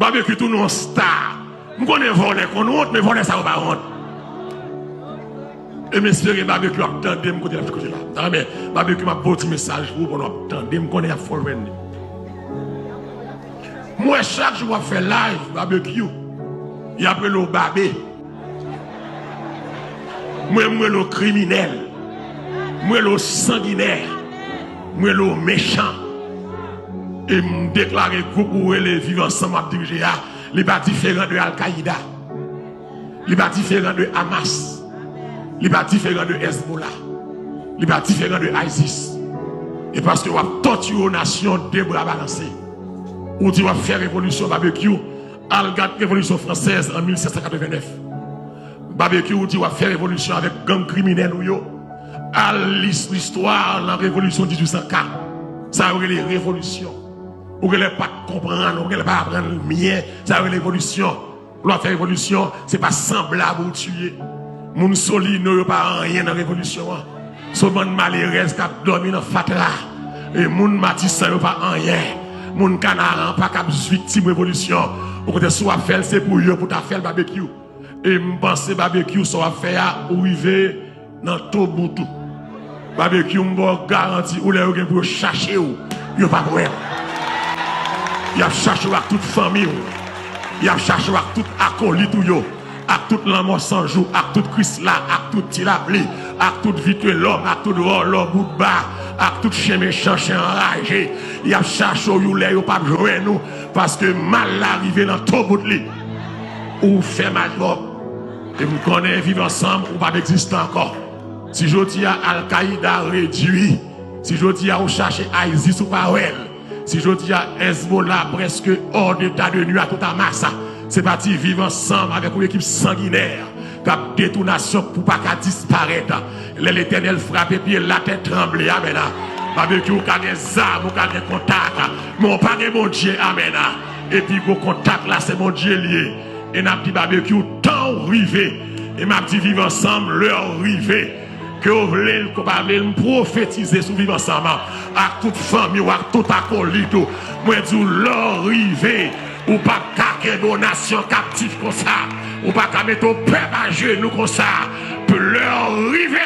Barbecue tout nous star. Je connais voler qu'on honte, mais voler ça ou pas honte. Et m'espérer barbecue attendez me côté là côté là. Mais barbecue m'a beau petit message pour nous attendez me connais à follow. Moi chaque jour je fais live barbecue. Il appelle le barbé. Moi le criminel. Moi le sanguinaire. Moi le méchant. Et me déclarer groupe où les vivre ensemble à diriger les pas différents de Al-Qaïda. Les pas différents de Hamas. Les pas différents de Hezbollah. Les pas différents de ISIS. Et parce que vous avez torturé aux nations des bras balancés. Ou tu vas faire révolution barbecue. Al-Gad révolution française en 1789. Barbecue ou tu vas faire révolution avec gang criminel ou yo. À l'histoire la révolution 1804. Ça aurait les révolutions. Ou que les pas comprendre, ou que les pas apprendre le mien, ça aurait l'évolution. L'on fait révolution, c'est pas semblable ou tuer. Moun soli ne pas rien dans la révolution. Ce monde malheureux qui a dormi dans fatla. Et moun matissa ne pas rien. Moun canaran pas cap victime révolution. Ou que soit faire c'est pour eux pour ta faire barbecue. Et m'penser barbecue soit faire arriver dans tout boutou. Barbecue m'bo garanti ou les gens pour chercher ou yo pas pour il a cherché à toute famille, il a cherché à toute acolyte, à toute l'amour sans jour, à toute Christ là, à toute tilabli, à toute vite l'homme, à tout l'homme bout de bas, à tout chien méchant, chien enragé. Il a cherché où il n'est pas jouer nous, parce que mal arrivé dans tout bout de lit. Ou fait mal et vous connaissez vivre ensemble ou pas d'exister encore. Si je dis à Al-Qaïda réduit, si je dis à vous chercher ISIS ou pas elle. Si je dis à Hezbollah presque hors d'état de nuit à toute la masse, c'est parti vivre ensemble avec une équipe sanguinaire, qui a détonation pour pas qu'à disparaître. L'Éternel frappe et puis la tête tremble. Amen. Barbecue, on a des armes, on a des contacts. Mais on parle de mon Dieu. Amen. Et puis, vos contacts là, c'est mon Dieu lié. Et n'a dit barbecue, temps rivé. Et m'a dit vivre ensemble, l'heure rivé. Que vous voulez me prophétiser sur vivre ensemble à toute famille ou à tout acolyte. Moi, je dis l'heure rivé. Ou pas qu'à donation captive comme ça. Ou pas qu'à mettre au peuple à genoux comme ça. L'heure rivé.